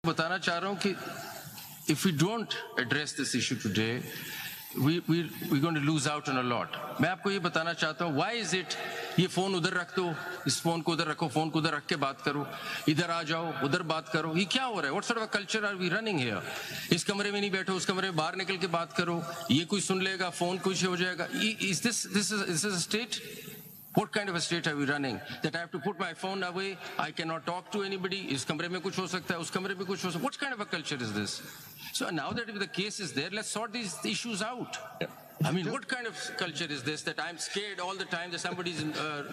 बताना चाह रहा हूं कि if we don't address this issue today, we're going to lose out on a lot. मैं आपको ये बताना चाहता हूँ, why is it ये फोन उधर रख दो, इस फोन को उधर रखो, फोन को उधर रख के बात करो, इधर आ जाओ, उधर बात करो, ये क्या हो रहा है? What sort of a culture are we running here? इस कमरे में नहीं बैठो, उस कमरे में बाहर निकल के बात करो, ये कोई सुन लेगा, फोन कुछ हो जाएगा. Is this a state? What kind of a state are we running? That I have to put my phone away, I cannot talk to anybody, इस कमरे में कुछ हो सकता है, उस कमरे में कुछ हो सकता है. What kind of a culture is this? So now that the case is there, let's sort these issues out. Yeah. I mean, what kind of culture is this that I'm scared all the time that somebody's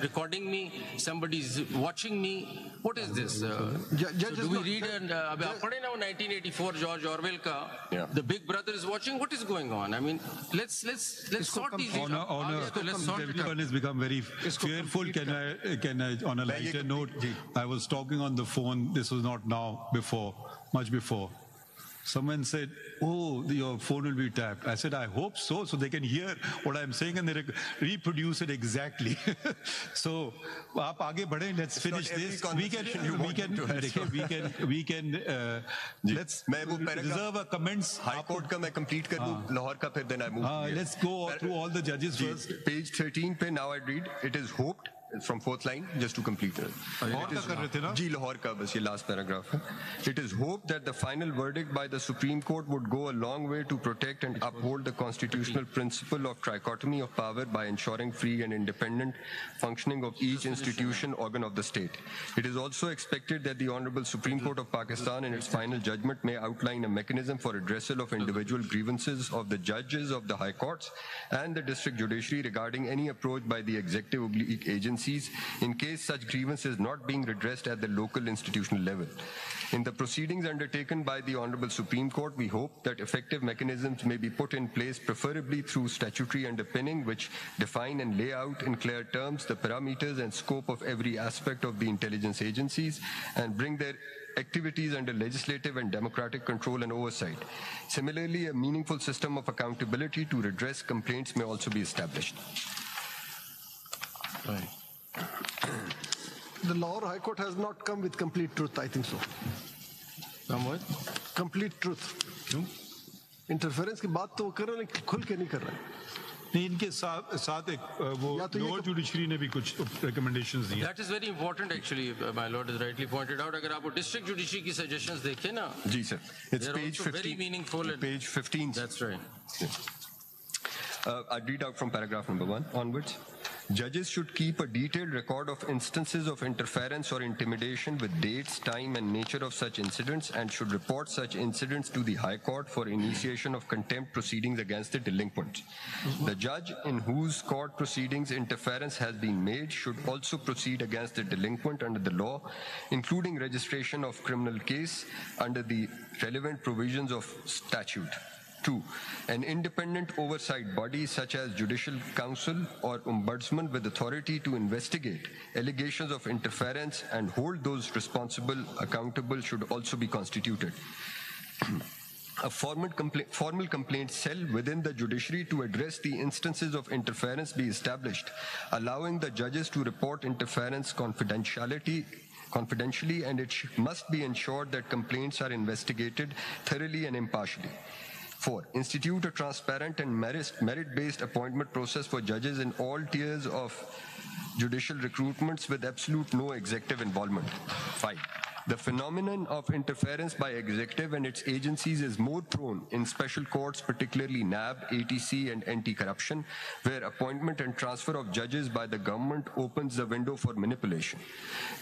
recording me, somebody's watching me? What is this? So do we read and पढ़े ना 1984 George Orwell का The Big Brother is watching? What is going on? I mean, let's sort these issues. Everyone has become very fearful. Can I on a lighter note? I was talking on the phone. This was not now, before, much before. Someone said, oh, your phone will be tapped. I said, I hope so they can hear what I'm saying and they reproduce it exactly. So, aap aage badhe, let's finish this. Let's reserve our comments. High Court ka main complete kar दूं, Lahore ka फिर then I move. Let's go through all the judges first. Page 13 pe now I read, it is hoped, from fourth line, just to complete it. Lahore ka bas ye last paragraph hai. It is hoped that the final verdict by the Supreme Court would go a long way to protect and uphold the constitutional principle of trichotomy of power by ensuring free and independent functioning of each institution organ of the state. It is also expected that the Honorable Supreme Court of Pakistan in its final judgment may outline a mechanism for redressal of individual grievances of the judges of the high courts and the district judiciary regarding any approach by the executive agency in case such grievance is not being redressed at the local institutional level. In the proceedings undertaken by the Honorable Supreme Court, we hope that effective mechanisms may be put in place, preferably through statutory underpinning, which define and lay out in clear terms the parameters and scope of every aspect of the intelligence agencies and bring their activities under legislative and democratic control and oversight. Similarly, a meaningful system of accountability to redress complaints may also be established. Right. The Lahore High Court has not come with complete truth, I think so. Come what? Complete truth. क्यों? Interference की बात तो वो कर रहे हैं लेकिन खुल के नहीं कर रहे हैं. नहीं, इनके साथ एक वो lower judiciary ने भी कुछ recommendations दिए. That is very important actually, my lord has rightly pointed out. अगर आप वो district judiciary की suggestions देखें ना, जी sir, it's page 15. Very meaningful. Page 15. That's right. I read out from paragraph number 1 onwards. Judges should keep a detailed record of instances of interference or intimidation with dates, time, and nature of such incidents and should report such incidents to the High Court for initiation of contempt proceedings against the delinquents. The judge in whose court proceedings interference has been made should also proceed against the delinquent under the law, including registration of criminal case under the relevant provisions of statute. 2. An independent oversight body such as Judicial Council or Ombudsman with authority to investigate allegations of interference and hold those responsible accountable should also be constituted. A formal complaint cell within the judiciary to address the instances of interference be established, allowing the judges to report interference confidentially, and it must be ensured that complaints are investigated thoroughly and impartially. 4. Institute a transparent and merit-based appointment process for judges in all tiers of judicial recruitments with absolute no executive involvement. 5. The phenomenon of interference by executive and its agencies is more prone in special courts, particularly NAB, ATC, and anti-corruption, where appointment and transfer of judges by the government opens the window for manipulation.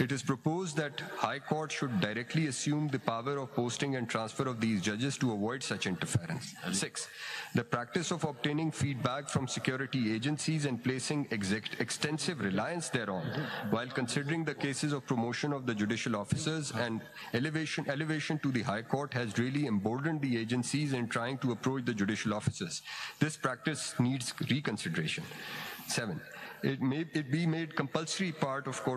It is proposed that High Court should directly assume the power of posting and transfer of these judges to avoid such interference. 6. The practice of obtaining feedback from security agencies and placing extensive reliance thereon, while considering the cases of promotion of the judicial officers and elevation to the High Court has really emboldened the agencies in trying to approach the judicial officers. This practice needs reconsideration. 7. It be made compulsory part of Code